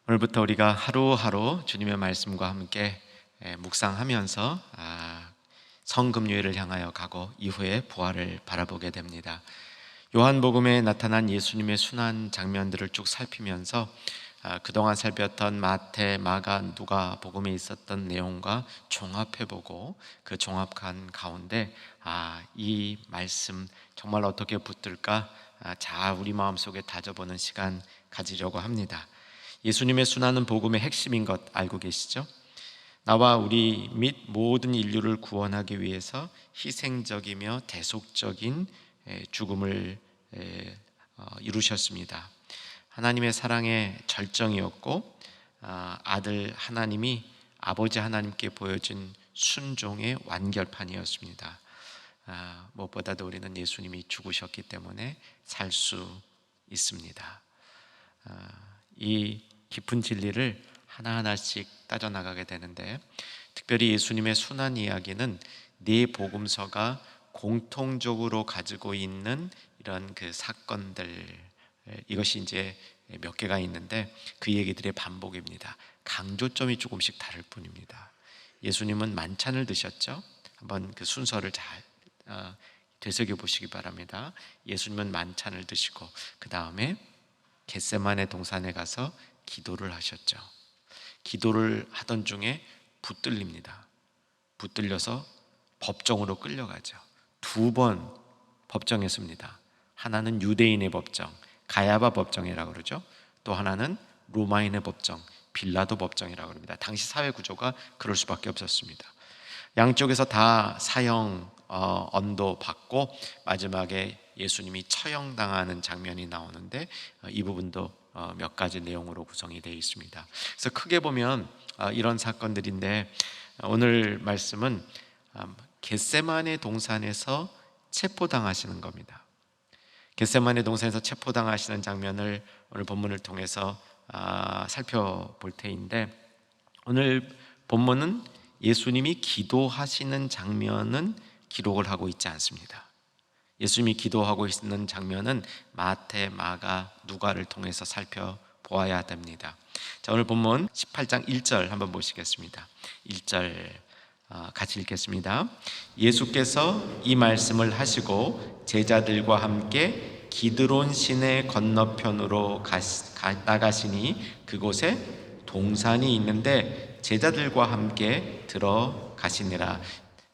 오늘부터 우리가 하루하루 주님의 말씀과 함께 묵상하면서 성금요일을 향하여 가고 이후에 부활을 바라보게 됩니다. 요한복음에 나타난 예수님의 순환 장면들을 쭉 살피면서 그동안 살폈던 마태, 마가, 누가 복음에 있었던 내용과 종합해보고 그 종합한 가운데 이 말씀 정말 어떻게 붙들까 잘 우리 마음속에 다져보는 시간 가지려고 합니다. 예수님의 순환은 복음의 핵심인 것 알고 계시죠? 나와 우리 및 모든 인류를 구원하기 위해서 희생적이며 대속적인 죽음을 이루셨습니다. 하나님의 사랑의 절정이었고 아들 하나님이 아버지 하나님께 보여준 순종의 완결판이었습니다. 무엇보다도 우리는 예수님이 죽으셨기 때문에 살 수 있습니다. 이 깊은 진리를 하나하나씩 따져나가게 되는데, 특별히 예수님의 순환 이야기는 네 복음서가 공통적으로 가지고 있는 이런 그 사건들, 이것이 이제 몇 개가 있는데 그 얘기들의 반복입니다. 강조점이 조금씩 다를 뿐입니다. 예수님은 만찬을 드셨죠? 한번 그 순서를 잘 되새겨 보시기 바랍니다. 예수님은 만찬을 드시고 그 다음에 겟세마네 동산에 가서 기도를 하셨죠. 기도를 하던 중에 붙들립니다. 붙들려서 법정으로 끌려가죠. 2번 법정에 섭니다. 하나는 유대인의 법정, 가야바 법정이라고 그러죠. 또 하나는 로마인의 법정, 빌라도 법정이라고 합니다. 당시 사회 구조가 그럴 수밖에 없었습니다. 양쪽에서 다 사형 언도 받고 마지막에 예수님이 처형당하는 장면이 나오는데 이 부분도 몇 가지 내용으로 구성이 되어 있습니다. 그래서 크게 보면 이런 사건들인데, 오늘 말씀은 겟세마네 동산에서 체포당하시는 겁니다. 겟세마네 동산에서 체포당하시는 장면을 오늘 본문을 통해서 살펴볼 테인데, 오늘 본문은 예수님이 기도하시는 장면은 기록을 하고 있지 않습니다. 예수님이 기도하고 있는 장면은 마태, 마가, 누가를 통해서 살펴보아야 됩니다. 자, 오늘 본문 18장 1절 한번 보시겠습니다. 1절 같이 읽겠습니다. 예수께서 이 말씀을 하시고 제자들과 함께 기드론 시내 건너편으로 나가시니 그곳에 동산이 있는데 제자들과 함께 들어가시니라.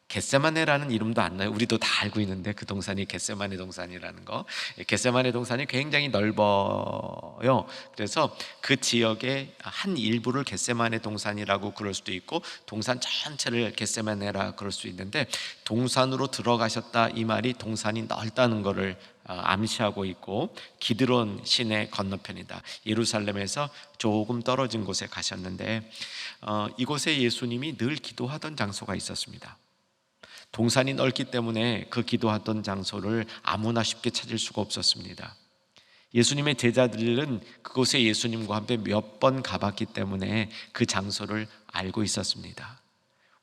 겟세마네라는 이름도 안 나요. 우리도 다 알고 있는데 그 동산이 겟세마네 동산이라는 거. 겟세마네 동산이 굉장히 넓어요. 그래서 그 지역의 한 일부를 겟세마네 동산이라고 그럴 수도 있고 동산 전체를 겟세마네라 그럴 수 있는데, 동산으로 들어가셨다 이 말이 동산이 넓다는 것을 암시하고 있고, 기드론 시내 건너편이다. 예루살렘에서 조금 떨어진 곳에 가셨는데 이곳에 예수님이 늘 기도하던 장소가 있었습니다. 동산이 넓기 때문에 그 기도하던 장소를 아무나 쉽게 찾을 수가 없었습니다. 예수님의 제자들은 그곳에 예수님과 함께 몇 번 가봤기 때문에 그 장소를 알고 있었습니다.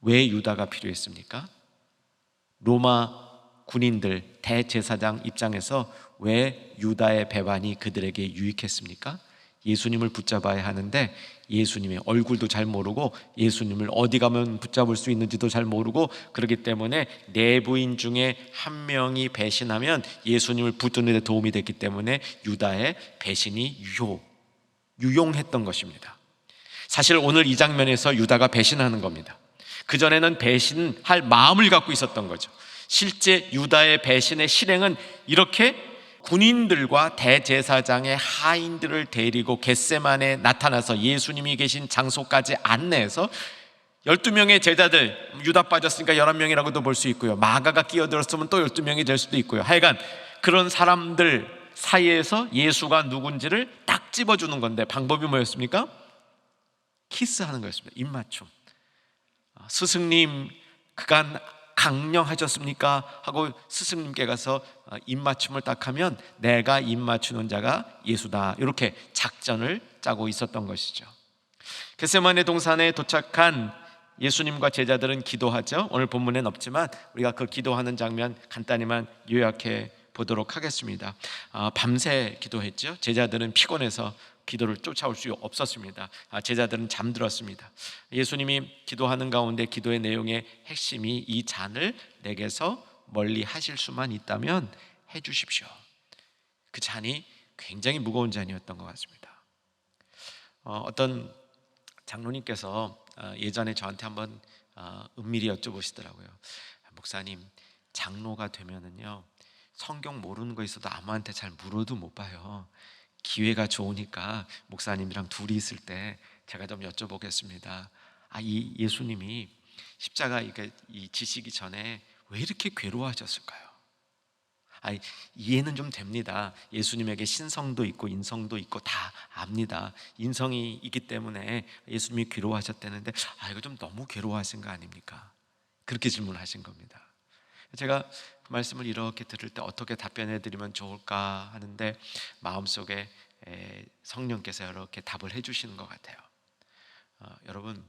왜 유다가 필요했습니까? 로마 군인들, 대제사장 입장에서 왜 유다의 배반이 그들에게 유익했습니까? 예수님을 붙잡아야 하는데 예수님의 얼굴도 잘 모르고 예수님을 어디 가면 붙잡을 수 있는지도 잘 모르고, 그렇기 때문에 내부인 중에 한 명이 배신하면 예수님을 붙드는 데 도움이 됐기 때문에 유다의 배신이 유용했던 것입니다. 사실 오늘 이 장면에서 유다가 배신하는 겁니다. 그전에는 배신할 마음을 갖고 있었던 거죠. 실제 유다의 배신의 실행은 이렇게 군인들과 대제사장의 하인들을 데리고 겟세마네에 나타나서 예수님이 계신 장소까지 안내해서 12명의 제자들, 유다 빠졌으니까 11명이라고도 볼 수 있고요, 마가가 끼어들었으면 또 12명이 될 수도 있고요, 하여간 그런 사람들 사이에서 예수가 누군지를 딱 집어주는 건데 방법이 뭐였습니까? 키스하는 거였습니다. 입맞춤. 스승님 그간 강령하셨습니까? 하고 스승님께 가서 입맞춤을 딱 하면 내가 입맞추는 자가 예수다, 이렇게 작전을 짜고 있었던 것이죠. 겟세마네 동산에 도착한 예수님과 제자들은 기도하죠. 오늘 본문엔 없지만 우리가 그 기도하는 장면 간단히만 요약해 보도록 하겠습니다. 밤새 기도했죠. 제자들은 피곤해서 기도를 쫓아올 수 없었습니다. 제자들은 잠들었습니다. 예수님이 기도하는 가운데 기도의 내용의 핵심이 이 잔을 내게서 멀리 하실 수만 있다면 해 주십시오. 그 잔이 굉장히 무거운 잔이었던 것 같습니다. 어떤 장로님께서 예전에 저한테 한번 은밀히 여쭤보시더라고요. 목사님, 장로가 되면은요, 성경 모르는 거 있어도 아무한테 잘 물어도 못 봐요. 기회가 좋으니까 목사님이랑 둘이 있을 때 제가 좀 여쭤보겠습니다. 이 예수님이 십자가 이 지시기 전에 왜 이렇게 괴로워하셨을까요? 이해는 좀 됩니다. 예수님에게 신성도 있고 인성도 있고 다 압니다. 인성이 있기 때문에 예수님이 괴로워하셨다는데 이거 좀 너무 괴로워하신 거 아닙니까? 그렇게 질문하신 겁니다. 제가 그 말씀을 이렇게 들을 때 어떻게 답변해 드리면 좋을까 하는데 마음속에 성령께서 이렇게 답을 해주시는 것 같아요. 여러분,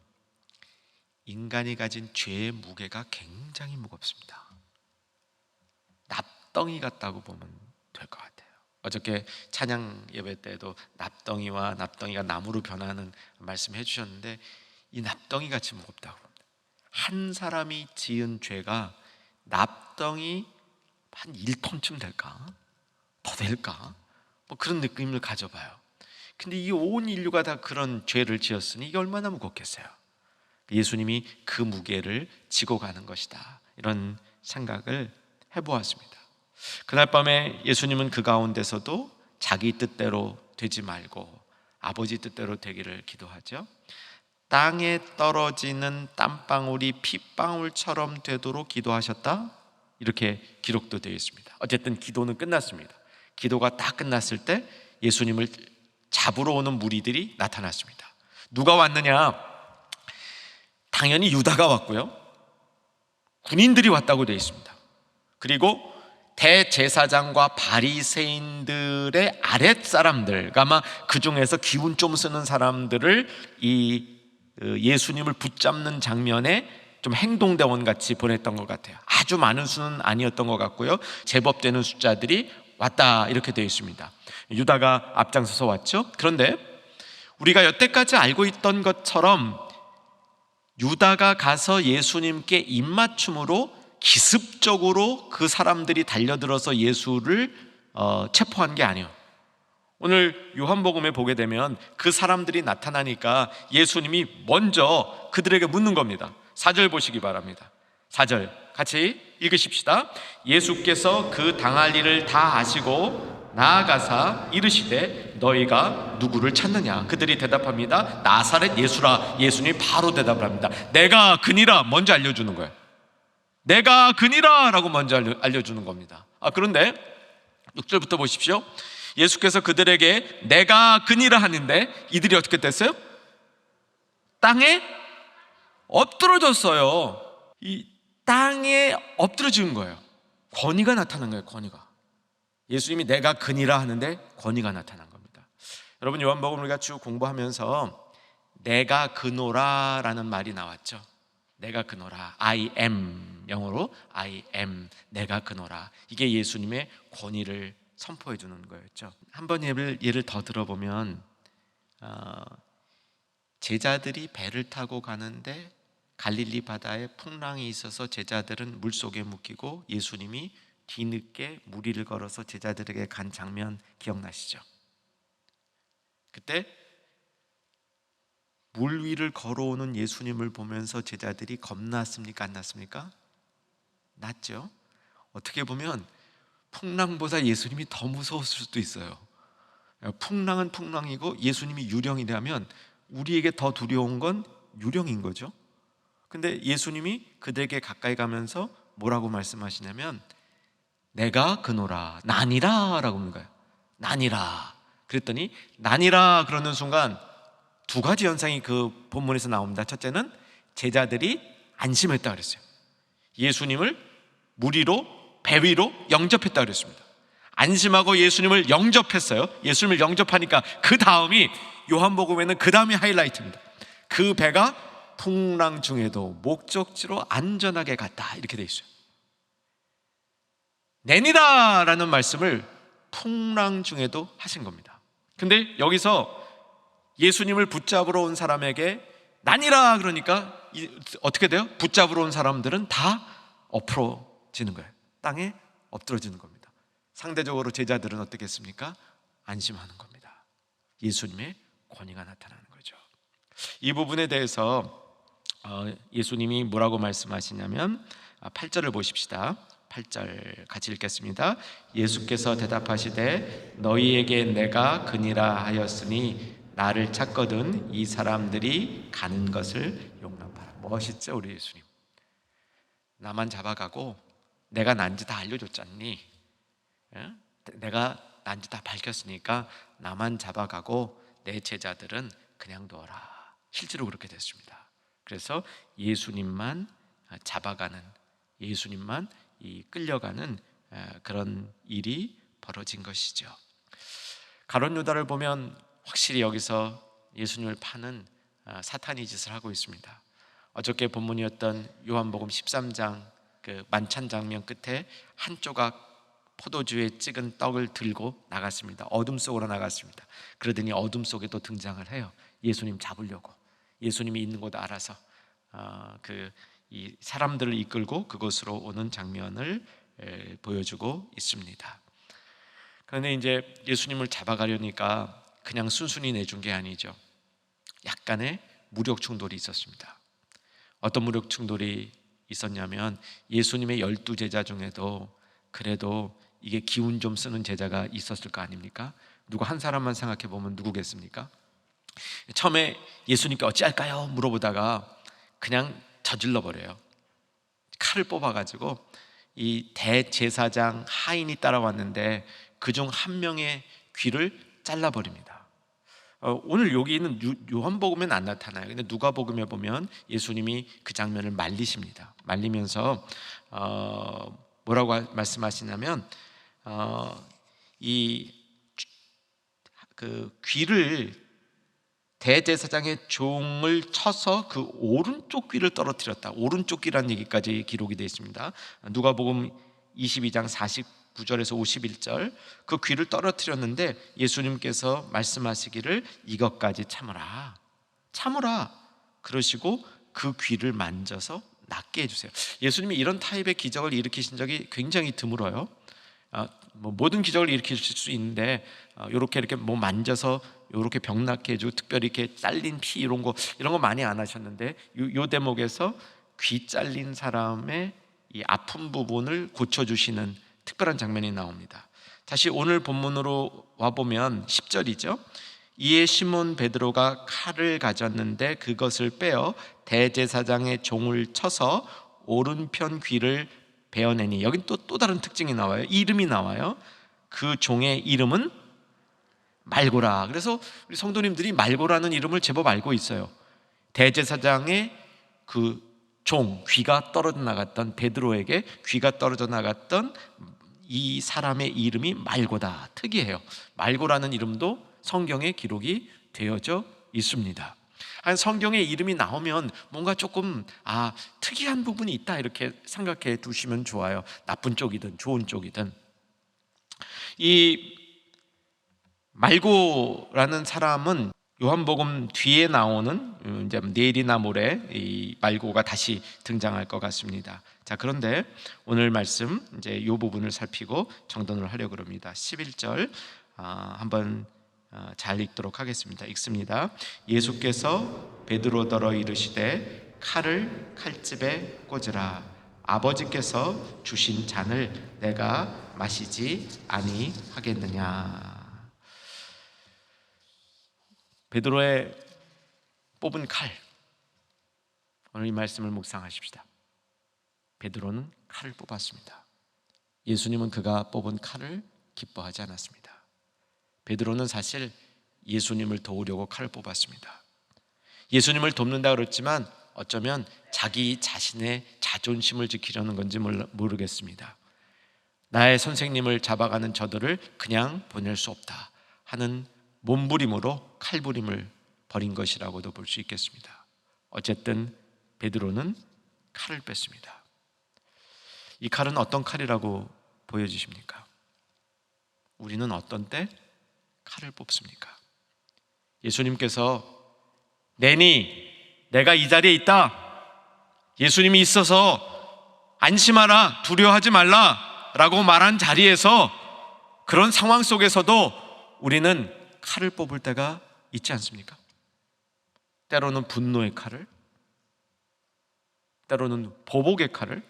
인간이 가진 죄의 무게가 굉장히 무겁습니다. 납덩이 같다고 보면 될 것 같아요. 어저께 찬양 예배 때도 납덩이와 납덩이가 나무로 변하는 말씀해 주셨는데 이 납덩이 같이 무겁다고 합니다. 한 사람이 지은 죄가 납덩이 한 1톤쯤 될까? 더 될까? 뭐 그런 느낌을 가져봐요. 근데 이 온 인류가 다 그런 죄를 지었으니 이게 얼마나 무겁겠어요. 예수님이 그 무게를 지고 가는 것이다, 이런 생각을 해보았습니다. 그날 밤에 예수님은 그 가운데서도 자기 뜻대로 되지 말고 아버지 뜻대로 되기를 기도하죠. 땅에 떨어지는 땀방울이 핏방울처럼 되도록 기도하셨다, 이렇게 기록도 되어 있습니다. 어쨌든 기도는 끝났습니다. 기도가 다 끝났을 때 예수님을 잡으러 오는 무리들이 나타났습니다. 누가 왔느냐? 당연히 유다가 왔고요, 군인들이 왔다고 되어 있습니다. 그리고 대제사장과 바리새인들의 아랫사람들, 아마 그 중에서 기운 좀 쓰는 사람들을 이 예수님을 붙잡는 장면에 좀 행동대원 같이 보냈던 것 같아요. 아주 많은 수는 아니었던 것 같고요, 제법 되는 숫자들이 왔다, 이렇게 되어 있습니다. 유다가 앞장서서 왔죠. 그런데 우리가 여태까지 알고 있던 것처럼 유다가 가서 예수님께 입맞춤으로 기습적으로 그 사람들이 달려들어서 예수를 체포한 게 아니에요. 오늘 요한복음에 보게 되면 그 사람들이 나타나니까 예수님이 먼저 그들에게 묻는 겁니다. 4절 보시기 바랍니다. 4절 같이 읽으십시다. 예수께서 그 당할 일을 다 아시고 나아가사 이르시되 너희가 누구를 찾느냐? 그들이 대답합니다. 나사렛 예수라. 예수님이 바로 대답을 합니다. 내가 그니라. 먼저 알려주는 거예요. 내가 그니라 라고 먼저 알려주는 겁니다. 그런데 6절부터 보십시오. 예수께서 그들에게 내가 그니라 하는데 이들이 어떻게 됐어요? 땅에 엎드러졌어요. 이 땅에 엎드러진 거예요. 권위가 나타난 거예요. 권위가. 예수님이 내가 그니라 하는데 권위가 나타난 겁니다. 여러분, 요한복음 우리가 쭉 공부하면서 내가 그노라 라는 말이 나왔죠. 내가 그노라, I am, 영어로 I am, 내가 그노라. 이게 예수님의 권위를 선포해 주는 거였죠. 한번 예를 더 들어보면 제자들이 배를 타고 가는데 갈릴리 바다에 풍랑이 있어서 제자들은 물속에 묶이고 예수님이 뒤늦게 무리를 걸어서 제자들에게 간 장면 기억나시죠? 그때 물 위를 걸어오는 예수님을 보면서 제자들이 겁났습니까? 안 났습니까? 났죠. 어떻게 보면 풍랑보다 예수님이 더 무서웠을 수도 있어요. 풍랑은 풍랑이고 예수님이 유령이라면 우리에게 더 두려운 건 유령인 거죠. 근데 예수님이 그들에게 가까이 가면서 뭐라고 말씀하시냐면 내가 그노라, 나니라 라고 하는 거예요. 나니라. 그랬더니 나니라 그러는 순간 두 가지 현상이 그 본문에서 나옵니다. 첫째는 제자들이 안심했다 그랬어요. 예수님을 물 위로, 배 위로 영접했다 그랬습니다. 안심하고 예수님을 영접했어요. 예수님을 영접하니까 그 다음이 요한복음에는 그 다음이 하이라이트입니다. 그 배가 풍랑 중에도 목적지로 안전하게 갔다, 이렇게 돼 있어요. 내니라 라는 말씀을 풍랑 중에도 하신 겁니다. 근데 여기서 예수님을 붙잡으러 온 사람에게 나니라 그러니까 어떻게 돼요? 붙잡으러 온 사람들은 다 엎어지는 거예요. 땅에 엎드러지는 겁니다. 상대적으로 제자들은 어떻겠습니까? 안심하는 겁니다. 예수님의 권위가 나타나는 거죠. 이 부분에 대해서 예수님이 뭐라고 말씀하시냐면 8절을 보십시다. 8절 같이 읽겠습니다. 예수께서 대답하시되 너희에게 내가 그니라 하였으니 나를 찾거든 이 사람들이 가는 것을 용납하라. 멋있죠 우리 예수님. 나만 잡아가고 내가 난지 다 알려줬잖니. 예? 내가 난지 다 밝혔으니까 나만 잡아가고 내 제자들은 그냥 둬라. 실제로 그렇게 됐습니다. 그래서 예수님만 잡아가는, 예수님만 끌려가는 그런 일이 벌어진 것이죠. 가룟 유다를 보면 확실히 여기서 예수님을 파는 사탄이 짓을 하고 있습니다. 어저께 본문이었던 요한복음 13장 그 만찬 장면 끝에 한 조각 포도주에 찍은 떡을 들고 나갔습니다. 어둠 속으로 나갔습니다. 그러더니 어둠 속에 또 등장을 해요. 예수님 잡으려고. 예수님이 있는 곳 알아서 이 사람들을 이끌고 그곳으로 오는 장면을 보여주고 있습니다. 그런데 이제 예수님을 잡아가려니까 그냥 순순히 내준 게 아니죠. 약간의 무력 충돌이 있었습니다. 어떤 무력 충돌이 있었냐면 예수님의 12제자 중에도 그래도 이게 기운 좀 쓰는 제자가 있었을 거 아닙니까? 누구 한 사람만 생각해 보면 누구겠습니까? 처음에 예수님께 어찌할까요? 물어보다가 그냥 저질러 버려요. 칼을 뽑아가지고 이 대제사장 하인이 따라왔는데 그중 한 명의 귀를 잘라버립니다. 오늘 여기 있는 요한복음에는 안 나타나요. 근데 누가복음에 보면 예수님이 그 장면을 말리십니다. 말리면서 뭐라고 말씀하시냐면 그 귀를 대제사장의 종을 쳐서 그 오른쪽 귀를 떨어뜨렸다. 오른쪽 귀라는 얘기까지 기록이 되어 있습니다. 누가복음 22장 49절에서 51절 그 귀를 떨어뜨렸는데 예수님께서 말씀하시기를 이것까지 참으라. 참으라. 그러시고 그 귀를 만져서 낫게 해주세요. 예수님이 이런 타입의 기적을 일으키신 적이 굉장히 드물어요. 모든 기적을 일으키실 수 있는데 이렇게 만져서 이렇게 병 낫게 해주고 특별히 이렇게 잘린 피 이런 거 많이 안 하셨는데 요 대목에서 귀 잘린 사람의 이 아픈 부분을 고쳐주시는 특별한 장면이 나옵니다. 다시 오늘 본문으로 와보면 10절이죠. 이에 시몬 베드로가 칼을 가졌는데 그것을 빼어 대제사장의 종을 쳐서 오른편 귀를 베어내니 여긴 또 다른 특징이 나와요. 이름이 나와요. 그 종의 이름은 말고라. 그래서 우리 성도님들이 말고라는 이름을 제법 알고 있어요. 대제사장의 그 종, 귀가 떨어져 나갔던 베드로에게 귀가 떨어져 나갔던 이 사람의 이름이 말고다. 특이해요. 말고라는 이름도 성경에 기록이 되어져 있습니다. 성경에 이름이 나오면 뭔가 조금 특이한 부분이 있다 이렇게 생각해 두시면 좋아요. 나쁜 쪽이든 좋은 쪽이든. 이 말고라는 사람은 요한복음 뒤에 나오는 이제 내일이나 모레 이 말고가 다시 등장할 것 같습니다. 자, 그런데 오늘 말씀 이제 이 부분을 살피고 정돈을 하려고 합니다. 11절 한번 잘 읽도록 하겠습니다. 읽습니다. 예수께서 베드로더러 이르시되 칼을 칼집에 꽂으라. 아버지께서 주신 잔을 내가 마시지 아니하겠느냐. 베드로의 뽑은 칼, 오늘 이 말씀을 묵상하십시다. 베드로는 칼을 뽑았습니다. 예수님은 그가 뽑은 칼을 기뻐하지 않았습니다. 베드로는 사실 예수님을 도우려고 칼을 뽑았습니다. 예수님을 돕는다 그랬지만 어쩌면 자기 자신의 자존심을 지키려는 건지 모르겠습니다. 나의 선생님을 잡아가는 저들을 그냥 보낼 수 없다 하는 몸부림으로 칼부림을 벌인 것이라고도 볼 수 있겠습니다. 어쨌든 베드로는 칼을 뺐습니다. 이 칼은 어떤 칼이라고 보여지십니까? 우리는 어떤 때 칼을 뽑습니까? 예수님께서 내니 내가 이 자리에 있다, 예수님이 있어서 안심하라, 두려워하지 말라 라고 말한 자리에서, 그런 상황 속에서도 우리는 칼을 뽑을 때가 있지 않습니까? 때로는 분노의 칼을, 때로는 보복의 칼을,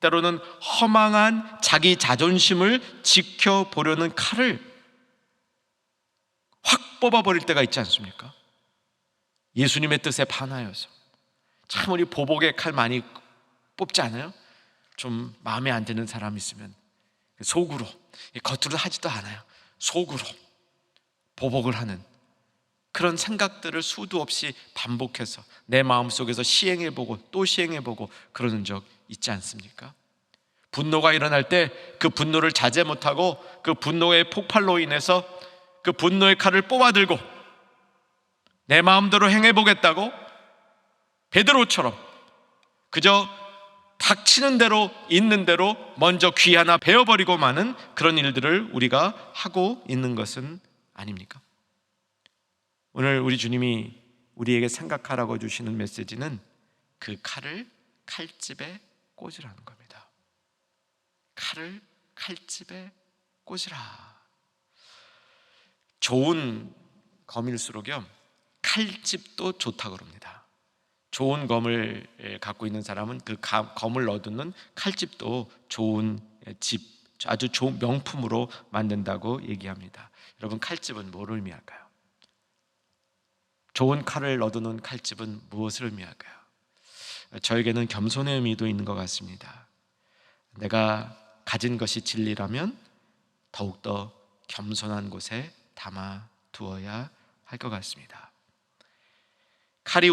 때로는 허망한 자기 자존심을 지켜보려는 칼을 확 뽑아버릴 때가 있지 않습니까? 예수님의 뜻에 반하여서. 참 우리 보복의 칼 많이 뽑지 않아요? 좀 마음에 안 드는 사람 있으면 속으로, 겉으로 하지도 않아요, 속으로 보복을 하는 그런 생각들을 수도 없이 반복해서 내 마음속에서 시행해보고 또 시행해보고 그러는 적 있지 않습니까? 분노가 일어날 때 그 분노를 자제 못하고 그 분노의 폭발로 인해서 그 분노의 칼을 뽑아들고 내 마음대로 행해보겠다고 베드로처럼 그저 닥치는 대로 있는 대로 먼저 귀 하나 베어버리고 마는 그런 일들을 우리가 하고 있는 것은 아닙니까? 오늘 우리 주님이 우리에게 생각하라고 주시는 메시지는 그 칼을 칼집에 꽂으라는 겁니다. 칼을 칼집에 꽂으라. 좋은 검일수록요, 칼집도 좋다고 그럽니다. 좋은 검을 갖고 있는 사람은 그 검을 얻는 칼집도 좋은 집, 아주 좋은 명품으로 만든다고 얘기합니다. 여러분, 칼집은 뭐를 의미할까요? 좋은 칼을 얻는 칼집은 무엇을 의미할까요? 저에게는 겸손의 의미도 있는 것 같습니다. 내가 가진 것이 진리라면 더욱더 겸손한 곳에 담아 두어야 할 것 같습니다. 칼이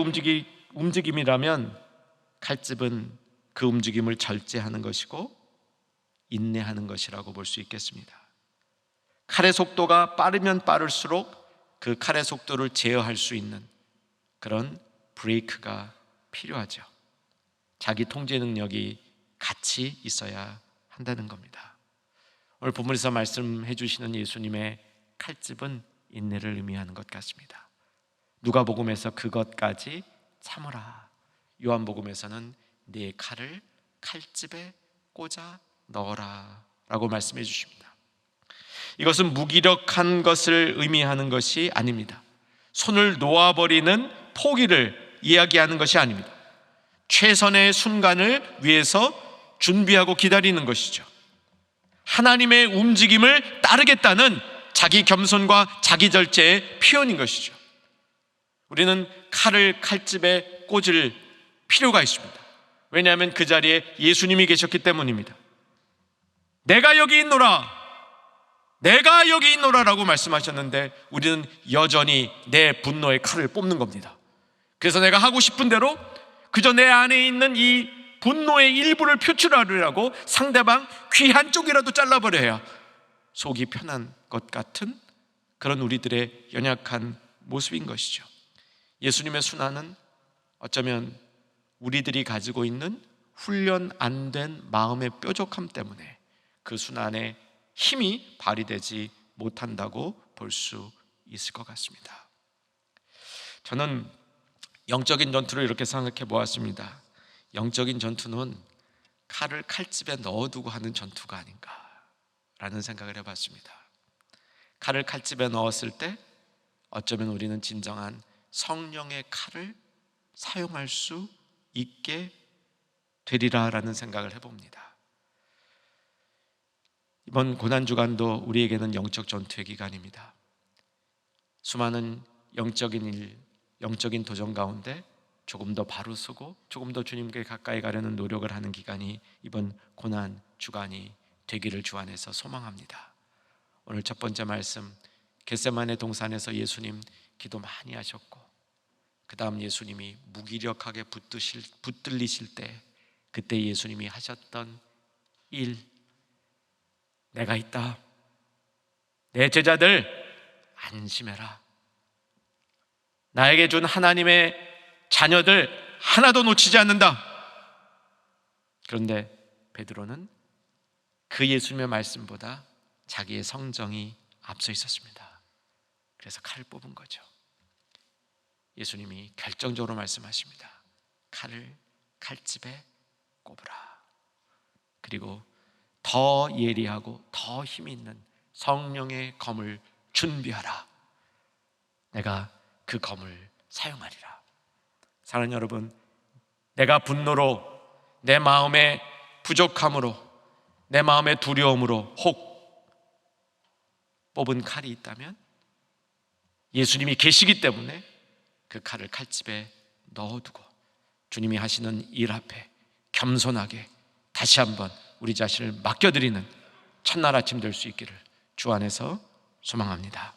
움직임이라면 칼집은 그 움직임을 절제하는 것이고 인내하는 것이라고 볼 수 있겠습니다. 칼의 속도가 빠르면 빠를수록 그 칼의 속도를 제어할 수 있는 그런 브레이크가 필요하죠. 자기 통제 능력이 같이 있어야 한다는 겁니다. 오늘 본문에서 말씀해 주시는 예수님의 칼집은 인내를 의미하는 것 같습니다. 누가복음에서 그것까지 참으라, 요한복음에서는 네 칼을 칼집에 꽂아 넣어라 라고 말씀해 주십니다. 이것은 무기력한 것을 의미하는 것이 아닙니다. 손을 놓아버리는 포기를 이야기하는 것이 아닙니다. 최선의 순간을 위해서 준비하고 기다리는 것이죠. 하나님의 움직임을 따르겠다는 자기 겸손과 자기 절제의 표현인 것이죠. 우리는 칼을 칼집에 꽂을 필요가 있습니다. 왜냐하면 그 자리에 예수님이 계셨기 때문입니다. 내가 여기 있노라, 내가 여기 있노라라고 말씀하셨는데 우리는 여전히 내 분노의 칼을 뽑는 겁니다. 그래서 내가 하고 싶은 대로 그저 내 안에 있는 이 분노의 일부를 표출하려고 상대방 귀 한쪽이라도 잘라버려야 속이 편한 것 같은 그런 우리들의 연약한 모습인 것이죠. 예수님의 순환은 어쩌면 우리들이 가지고 있는 훈련 안 된 마음의 뾰족함 때문에 그 순환의 힘이 발휘되지 못한다고 볼 수 있을 것 같습니다. 저는 영적인 전투를 이렇게 생각해 보았습니다. 영적인 전투는 칼을 칼집에 넣어두고 하는 전투가 아닌가라는 생각을 해봤습니다. 칼을 칼집에 넣었을 때 어쩌면 우리는 진정한 성령의 칼을 사용할 수 있게 되리라라는 생각을 해봅니다. 이번 고난주간도 우리에게는 영적 전투의 기간입니다. 수많은 영적인 일, 영적인 도전 가운데 조금 더 바로 서고 조금 더 주님께 가까이 가려는 노력을 하는 기간이 이번 고난주간이 되기를 주 안에서 소망합니다. 오늘 첫 번째 말씀, 겟세마네 동산에서 예수님 기도 많이 하셨고 그 다음 예수님이 무기력하게 붙들리실 때 그때 예수님이 하셨던 일, 내가 있다, 내 제자들 안심해라, 나에게 준 하나님의 자녀들 하나도 놓치지 않는다. 그런데 베드로는 그 예수님의 말씀보다 자기의 성정이 앞서 있었습니다. 그래서 칼을 뽑은 거죠. 예수님이 결정적으로 말씀하십니다. 칼을 칼집에 꼽으라. 그리고 더 예리하고 더 힘이 있는 성령의 검을 준비하라. 내가 그 검을 사용하리라. 사랑하는 여러분, 내가 분노로, 내 마음의 부족함으로, 내 마음의 두려움으로 혹 뽑은 칼이 있다면 예수님이 계시기 때문에 그 칼을 칼집에 넣어두고 주님이 하시는 일 앞에 겸손하게 다시 한번 우리 자신을 맡겨드리는 첫날 아침 될 수 있기를 주 안에서 소망합니다.